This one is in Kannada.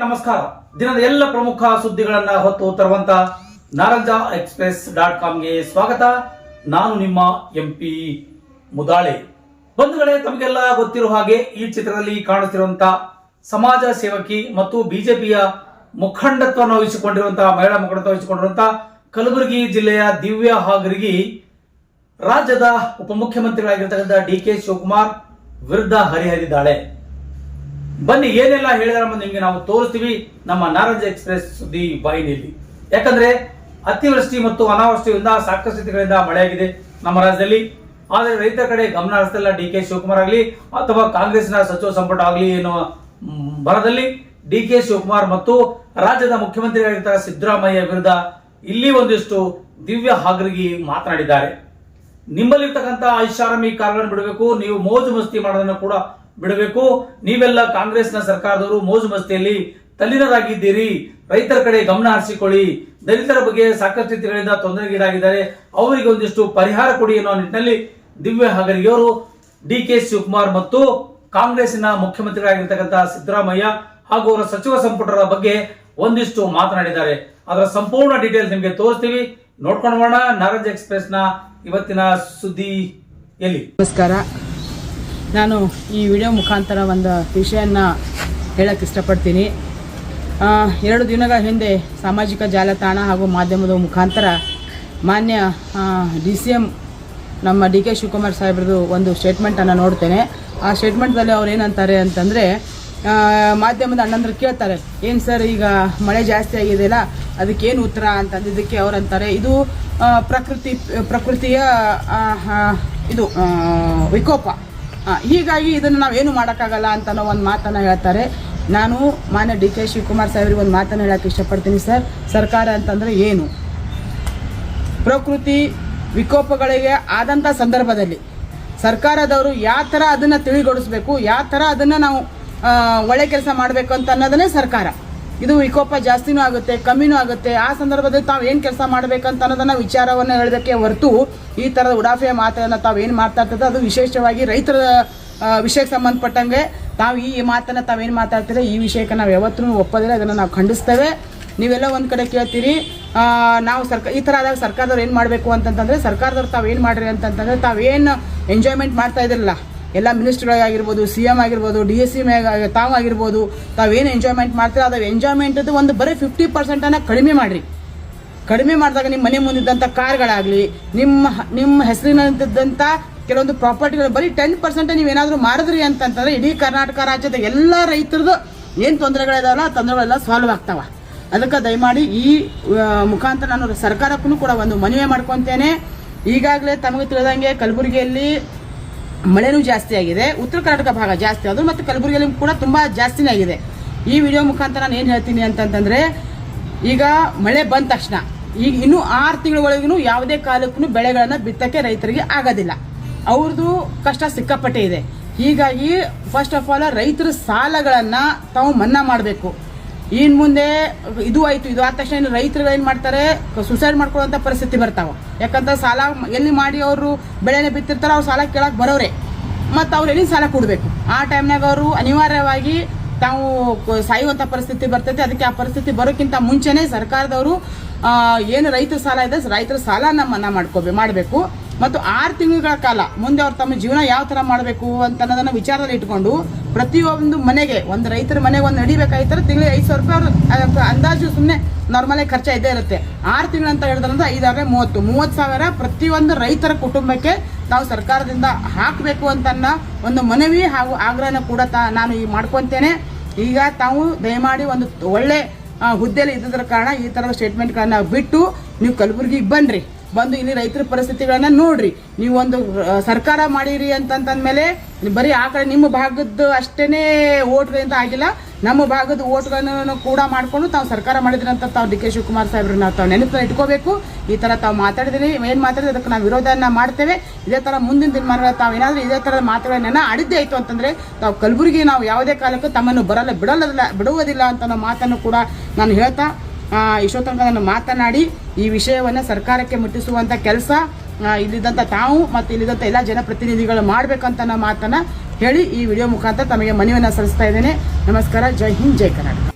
ನಮಸ್ಕಾರ. ದಿನದ ಎಲ್ಲ ಪ್ರಮುಖ ಸುದ್ದಿಗಳನ್ನ ಹೊತ್ತು ತರುವಂತ ನಾರಂಜ express.com ಗೆ ಸ್ವಾಗತ. ನಾನು ನಿಮ್ಮ MP ಮುದಾಳೆ. ಬಂಧುಗಳೇ, ತಮಗೆಲ್ಲ ಗೊತ್ತಿರುವ ಹಾಗೆ ಈ ಚಿತ್ರದಲ್ಲಿ ಕಾಣುತ್ತಿರುವಂತಹ ಸಮಾಜ ಸೇವಕಿ ಮತ್ತು ಬಿಜೆಪಿಯ ಮುಖಂಡತ್ವವನ್ನು ವಹಿಸಿಕೊಂಡಿರುವಂತಹ ಮಹಿಳಾ ಮುಖಂಡತ್ವ ವಹಿಸಿಕೊಂಡಿರುವಂತಹ ಕಲಬುರಗಿ ಜಿಲ್ಲೆಯ ದಿವ್ಯಾ ಹಾಗರಗಿ ರಾಜ್ಯದ ಉಪಮುಖ್ಯಮಂತ್ರಿಗಳಾಗಿರ್ತಕ್ಕಂಥ DK ಶಿವಕುಮಾರ್ ವಿರುದ್ಧ ಹರಿಹರಿದ್ದಾಳೆ. ಬನ್ನಿ ಏನೆಲ್ಲ ಹೇಳಿದಾರೆ ನಿಮಗೆ ನಾವು ತೋರಿಸ್ತೀವಿ ನಮ್ಮ ನಾರಂಜ ಎಕ್ಸ್ಪ್ರೆಸ್ ಸುದ್ದಿ ಬಾಯಿನಲ್ಲಿ. ಯಾಕಂದ್ರೆ ಅತಿವೃಷ್ಟಿ ಮತ್ತು ಅನಾವೃಷ್ಟಿಯಿಂದ ಸಾಕಷ್ಟು ಸ್ಥಿತಿಗಳಿಂದ ಮಳೆಯಾಗಿದೆ ನಮ್ಮ ರಾಜ್ಯದಲ್ಲಿ. ಆದರೆ ರೈತರ ಕಡೆ ಗಮನ ಹರಿಸ್ತಿಲ್ಲ DK ಶಿವಕುಮಾರ್ ಆಗಲಿ ಅಥವಾ ಕಾಂಗ್ರೆಸ್ನ ಸಚಿವ ಸಂಪುಟ ಆಗಲಿ ಎನ್ನುವ ಭರದಲ್ಲಿ DK ಶಿವಕುಮಾರ್ ಮತ್ತು ರಾಜ್ಯದ ಮುಖ್ಯಮಂತ್ರಿಗಳಾಗಿರ್ತಾರೆ ಸಿದ್ದರಾಮಯ್ಯ ವಿರುದ್ಧ ಇಲ್ಲಿ ಒಂದಿಷ್ಟು ದಿವ್ಯಾ ಹಾಗರಗಿ ಮಾತನಾಡಿದ್ದಾರೆ. ನಿಮ್ಮಲ್ಲಿರ್ತಕ್ಕಂಥ ಐಷಾರಾಮಿ ಕಾರ್ಗಳನ್ನು ಬಿಡಬೇಕು, ನೀವು ಮೋಜು ಮಸ್ತಿ ಮಾಡೋದನ್ನು ಕೂಡ ಬಿಡಬೇಕು. ನೀವೆಲ್ಲ ಕಾಂಗ್ರೆಸ್ನ ಸರ್ಕಾರದವರು ಮೋಜು ಮಸ್ತಿಯಲ್ಲಿ ತಲ್ಲೀನರಾಗಿದ್ದೀರಿ. ರೈತರ ಕಡೆ ಗಮನ ಹರಿಸಿಕೊಳ್ಳಿ. ದಲಿತರ ಬಗ್ಗೆ ಸಾಕಷ್ಟು ಸ್ಥಿತಿಗಳಿಂದ ತೊಂದರೆಗೀಡಾಗಿದ್ದಾರೆ, ಅವರಿಗೆ ಒಂದಿಷ್ಟು ಪರಿಹಾರ ಕೊಡಿ ಎನ್ನುವ ನಿಟ್ಟಿನಲ್ಲಿ ದಿವ್ಯಾ ಹಾಗರಗಿ ಅವರು DK ಶಿವಕುಮಾರ್ ಮತ್ತು ಕಾಂಗ್ರೆಸ್ನ ಮುಖ್ಯಮಂತ್ರಿಗಳಾಗಿರ್ತಕ್ಕಂಥ ಸಿದ್ದರಾಮಯ್ಯ ಹಾಗೂ ಅವರ ಸಚಿವ ಸಂಪುಟದ ಬಗ್ಗೆ ಒಂದಿಷ್ಟು ಮಾತನಾಡಿದ್ದಾರೆ. ಅದರ ಸಂಪೂರ್ಣ ಡೀಟೇಲ್ಸ್ ನಿಮಗೆ ತೋರಿಸ್ತೀವಿ, ನೋಡ್ಕೊಂಡು ಹೋಗೋಣ ನಾರಂಜ ಎಕ್ಸ್ಪ್ರೆಸ್ ನ ಇವತ್ತಿನ ಸುದ್ದಿಯಲ್ಲಿ. ನಮಸ್ಕಾರ. ನಾನು ಈ ವಿಡಿಯೋ ಮುಖಾಂತರ ಒಂದು ವಿಷಯನ ಹೇಳಕ್ಕೆ ಇಷ್ಟಪಡ್ತೀನಿ. 2 ದಿನಗಳ ಹಿಂದೆ ಸಾಮಾಜಿಕ ಜಾಲತಾಣ ಹಾಗೂ ಮಾಧ್ಯಮದ ಮುಖಾಂತರ ಮಾನ್ಯ DCM ನಮ್ಮ DK ಶಿವಕುಮಾರ್ ಸಾಹೇಬ್ರದ್ದು ಒಂದು ಸ್ಟೇಟ್ಮೆಂಟನ್ನು ನೋಡ್ತೇನೆ. ಆ ಸ್ಟೇಟ್ಮೆಂಟ್ದಲ್ಲಿ ಅವ್ರು ಏನಂತಾರೆ ಅಂತಂದರೆ, ಮಾಧ್ಯಮದ ಅಣ್ಣಂದ್ರು ಕೇಳ್ತಾರೆ, ಏನು ಸರ್ ಈಗ ಮಳೆ ಜಾಸ್ತಿ ಆಗಿದೆಯಲ್ಲ ಅದಕ್ಕೇನು ಉತ್ತರ ಅಂತಂದಿದ್ದಕ್ಕೆ ಅವ್ರು ಅಂತಾರೆ, ಇದು ಪ್ರಕೃತಿಯ ಇದು ವಿಕೋಪ, ಹೀಗಾಗಿ ಇದನ್ನು ನಾವೇನು ಮಾಡೋಕ್ಕಾಗಲ್ಲ ಅಂತ ಒಂದು ಮಾತನ್ನು ಹೇಳ್ತಾರೆ. ನಾನು ಮಾನ್ಯ DK ಶಿವಕುಮಾರ್ ಸಾಹೇಬ್ರಿಗೆ ಒಂದು ಮಾತನ್ನು ಹೇಳೋಕ್ಕೆ ಇಷ್ಟಪಡ್ತೀನಿ. ಸರ್ಕಾರ ಅಂತಂದರೆ ಏನು? ಪ್ರಕೃತಿ ವಿಕೋಪಗಳಿಗೆ ಆದಂಥ ಸಂದರ್ಭದಲ್ಲಿ ಸರ್ಕಾರದವರು ಯಾವ ಥರ ಅದನ್ನು ತಿಳಿಗೊಳಿಸ್ಬೇಕು, ಯಾವ ಥರ ಅದನ್ನು ನಾವು ಒಳ್ಳೆ ಕೆಲಸ ಮಾಡಬೇಕು ಅಂತ ಅನ್ನೋದನ್ನೇ ಸರ್ಕಾರ. ಇದು ವಿಕೋಪ ಜಾಸ್ತಿನೂ ಆಗುತ್ತೆ, ಕಮ್ಮಿನೂ ಆಗುತ್ತೆ. ಆ ಸಂದರ್ಭದಲ್ಲಿ ತಾವು ಏನು ಕೆಲಸ ಮಾಡಬೇಕಂತ ಅನ್ನೋದನ್ನು ವಿಚಾರವನ್ನು ಹೇಳೋದಕ್ಕೆ ಹೊರತು ಈ ಥರದ ಉಡಾಫೆಯ ಮಾತನ್ನು ತಾವು ಏನು ಮಾಡ್ತಾ ಇರ್ತದೆ, ಅದು ವಿಶೇಷವಾಗಿ ರೈತರ ವಿಷಯಕ್ಕೆ ಸಂಬಂಧಪಟ್ಟಂಗೆ ತಾವು ಈ ಮಾತನ್ನು ತಾವೇನು ಮಾತಾಡ್ತೀರ, ಈ ವಿಷಯಕ್ಕೆ ನಾವು ಯಾವತ್ತೂ ಒಪ್ಪೋದಿಲ್ಲ, ಇದನ್ನು ನಾವು ಖಂಡಿಸ್ತೇವೆ. ನೀವೆಲ್ಲ ಒಂದು ಕಡೆ ಕೇಳ್ತೀರಿ, ನಾವು ಈ ಥರ ಆದಾಗ ಸರ್ಕಾರದವ್ರು ಏನು ಮಾಡಬೇಕು ಅಂತಂತಂದರೆ, ಸರ್ಕಾರದವ್ರು ತಾವು ಏನು ಮಾಡಿರಿ ಅಂತಂತಂದರೆ, ತಾವೇನು ಎಂಜಾಯ್ಮೆಂಟ್ ಮಾಡ್ತಾ ಇದ್ರಲ್ಲ, ಎಲ್ಲ ಮಿನಿಸ್ಟ್ರುಗಳಾಗಿರ್ಬೋದು, CM ಆಗಿರ್ಬೋದು, DSC ತಾವು ಆಗಿರ್ಬೋದು, ತಾವೇನು ಎಂಜಾಯ್ಮೆಂಟ್ ಮಾಡ್ತೀರ ಅದು ಎಂಜಾಯ್ಮೆಂಟದ್ದು ಒಂದು ಬರೀ 50% ಕಡಿಮೆ ಮಾಡಿರಿ. ಕಡಿಮೆ ಮಾಡಿದಾಗ ನಿಮ್ಮ ಮನೆ ಮುಂದಿದ್ದಂಥ ಕಾರ್ಗಳಾಗಲಿ, ನಿಮ್ಮ ಹೆಸರಿನಂತಿದ್ದಂಥ ಕೆಲವೊಂದು ಪ್ರಾಪರ್ಟಿಗಳು ಬರೀ 10% ನೀವೇನಾದರೂ ಮಾಡಿದ್ರಿ ಅಂತಂತಂದರೆ ಇಡೀ ಕರ್ನಾಟಕ ರಾಜ್ಯದ ಎಲ್ಲ ರೈತರದ್ದು ಏನು ತೊಂದರೆಗಳಿದಾವಲ್ಲ ಆ ತೊಂದರೆಗಳೆಲ್ಲ ಸಾಲ್ವ್ ಆಗ್ತಾವ. ಅದಕ್ಕೆ ದಯಮಾಡಿ ಈ ಮುಖಾಂತರ ನಾನು ಸರ್ಕಾರಕ್ಕೂ ಕೂಡ ಒಂದು ಮನವಿ ಮಾಡ್ಕೊತೇನೆ. ಈಗಾಗಲೇ ತಮಗೆ ತಿಳಿದಂಗೆ ಕಲಬುರಗಿಯಲ್ಲಿ ಮಳೆನೂ ಜಾಸ್ತಿ ಆಗಿದೆ, ಉತ್ತರ ಕರ್ನಾಟಕ ಭಾಗ ಜಾಸ್ತಿ ಆದರೂ ಮತ್ತು ಕಲಬುರಗಿಯಲ್ಲಿ ಕೂಡ ತುಂಬ ಜಾಸ್ತಿನೇ ಆಗಿದೆ. ಈ ವಿಡಿಯೋ ಮುಖಾಂತರ ನಾನು ಏನು ಹೇಳ್ತೀನಿ ಅಂತಂತಂದರೆ, ಈಗ ಮಳೆ ಬಂದ ತಕ್ಷಣ ಈಗ ಇನ್ನೂ 6 ತಿಂಗಳೊಳಗೂ ಯಾವುದೇ ಕಾಲಕ್ಕೂ ಬೆಳೆಗಳನ್ನು ಬಿತ್ತಕ್ಕೆ ರೈತರಿಗೆ ಆಗೋದಿಲ್ಲ. ಅವ್ರದ್ದು ಕಷ್ಟ ಸಿಕ್ಕಾಪಟ್ಟೆ ಇದೆ. ಹೀಗಾಗಿ ಫಸ್ಟ್ ಆಫ್ ಆಲ್ ರೈತರ ಸಾಲಗಳನ್ನು ತಾವು ಮನ್ನಾ ಮಾಡಬೇಕು. ಇನ್ನು ಮುಂದೆ ಇದು ಆಯಿತು, ಇದು ಆದ ತಕ್ಷಣ ಇನ್ನು ರೈತರುಗಳು ಏನು ಮಾಡ್ತಾರೆ, ಸುಸೈಡ್ ಮಾಡ್ಕೊಳ್ಳೋಂಥ ಪರಿಸ್ಥಿತಿ ಬರ್ತಾವೆ. ಯಾಕಂದ್ರೆ ಸಾಲ ಎಲ್ಲಿ ಮಾಡಿ ಅವರು ಬೆಳೆನೇ ಬಿತ್ತಿರ್ತಾರೆ, ಅವ್ರು ಸಾಲ ಕೇಳಕ್ಕೆ ಬರೋರೆ, ಮತ್ತು ಅವ್ರು ಎಲ್ಲಿ ಸಾಲ ಕೊಡಬೇಕು. ಆ ಟೈಮ್ನಾಗ ಅವರು ಅನಿವಾರ್ಯವಾಗಿ ತಾವು ಸಾಯುವಂಥ ಪರಿಸ್ಥಿತಿ ಬರ್ತೈತೆ. ಅದಕ್ಕೆ ಆ ಪರಿಸ್ಥಿತಿ ಬರೋಕ್ಕಿಂತ ಮುಂಚೆನೇ ಸರ್ಕಾರದವರು ಏನು ರೈತರ ಸಾಲ ಇದೆ, ರೈತರ ಸಾಲನ ಮನ್ನಾ ಮಾಡಬೇಕು. ಮತ್ತು 6 ತಿಂಗಳ ಕಾಲ ಮುಂದೆ ಅವ್ರು ತಮ್ಮ ಜೀವನ ಯಾವ ಥರ ಮಾಡಬೇಕು ಅಂತ ಅನ್ನೋದನ್ನು ವಿಚಾರದಲ್ಲಿ ಇಟ್ಕೊಂಡು ಪ್ರತಿಯೊಂದು ಮನೆಗೆ, ಒಂದು ರೈತರ ಮನೆಗೆ ಒಂದು ನಡಿಬೇಕಾಯ್ತಾರೆ ತಿಂಗಳಿಗೆ 5,000 ರೂಪಾಯಿ ಅವ್ರು ಅಂದಾಜು ಸುಮ್ಮನೆ ನಾರ್ಮಲಾಗಿ ಖರ್ಚು ಇದ್ದೇ ಇರುತ್ತೆ. 6 ತಿಂಗಳು ಅಂತ ಹೇಳಿದ್ರಂದ್ರೆ 5 30,000 ಪ್ರತಿಯೊಂದು ರೈತರ ಕುಟುಂಬಕ್ಕೆ ತಾವು ಸರ್ಕಾರದಿಂದ ಹಾಕಬೇಕು ಅಂತ ಒಂದು ಮನವಿ ಹಾಗೂ ಆಗ್ರಹನ ಕೂಡ ನಾನು ಮಾಡ್ಕೊತೇನೆ. ಈಗ ತಾವು ದಯಮಾಡಿ ಒಂದು ಒಳ್ಳೆ ಹುದ್ದೆಯಲ್ಲಿ ಇದ್ದಿದ್ರ ಕಾರಣ ಈ ಥರದ ಸ್ಟೇಟ್ಮೆಂಟ್ಗಳನ್ನ ಬಿಟ್ಟು ನೀವು ಕಲಬುರಗಿಗೆ ಬಂದು ಇಲ್ಲಿ ರೈತರ ಪರಿಸ್ಥಿತಿಗಳನ್ನ ನೋಡ್ರಿ. ನೀವು ಒಂದು ಸರ್ಕಾರ ಮಾಡಿರಿ ಅಂತಂದ್ಮೇಲೆ ಬರೀ ಆ ಕಡೆ ನಿಮ್ಮ ಭಾಗದ್ದು ಅಷ್ಟೇನೆ ಓಟ್ಗಳಿಂದ ಆಗಿಲ್ಲ, ನಮ್ಮ ಭಾಗದ ಓಟ್ಗಳನ್ನು ಕೂಡ ಮಾಡಿಕೊಂಡು ತಾವು ಸರ್ಕಾರ ಮಾಡಿದ್ರಿ ಅಂತ ತಾವು DK ಶಿವಕುಮಾರ್ ಸಾಹೇಬ್ರನ್ನ ತಾವು ನೆನಪನ್ನ ಇಟ್ಕೋಬೇಕು. ಈ ಥರ ತಾವು ಮಾತಾಡಿದ್ರಿ, ಏನು ಮಾತಾಡಿದ್ರೆ ಅದಕ್ಕೆ ನಾವು ವಿರೋಧನ ಮಾಡ್ತೇವೆ. ಇದೇ ಥರ ಮುಂದಿನ ದಿನಮಾನಗಳ ತಾವು ಏನಾದರೂ ಇದೇ ಥರದ ಮಾತುಗಳನ್ನ ಆಡಿದ್ದೇ ಆಯಿತು ಅಂತಂದರೆ ತಾವು ಕಲಬುರಗಿ ನಾವು ಯಾವುದೇ ಕಾಲಕ್ಕೂ ತಮ್ಮನ್ನು ಬಿಡುವುದಿಲ್ಲ ಅಂತ ಅನ್ನೋ ಮಾತನ್ನು ಕೂಡ ನಾನು ಹೇಳ್ತಾ ಇಷ್ಟೊತ್ತನಕ ನಾನು ಮಾತನಾಡಿ ಈ ವಿಷಯವನ್ನು ಸರ್ಕಾರಕ್ಕೆ ಮುಟ್ಟಿಸುವಂಥ ಕೆಲಸ ಇಲ್ಲಿದ್ದಂಥ ತಾವು ಮತ್ತು ಇಲ್ಲಿದ್ದಂಥ ಎಲ್ಲ ಜನಪ್ರತಿನಿಧಿಗಳು ಮಾಡಬೇಕಂತ ಅನ್ನೋ ಮಾತನ್ನು ಹೇಳಿ ಈ ವಿಡಿಯೋ ಮುಖಾಂತರ ತಮಗೆ ಮನವಿಯನ್ನು ಸಲ್ಲಿಸ್ತಾ ಇದ್ದೇನೆ. ನಮಸ್ಕಾರ. ಜೈ ಹಿಂದ್, ಜೈ ಕರ್ನಾಟಕ.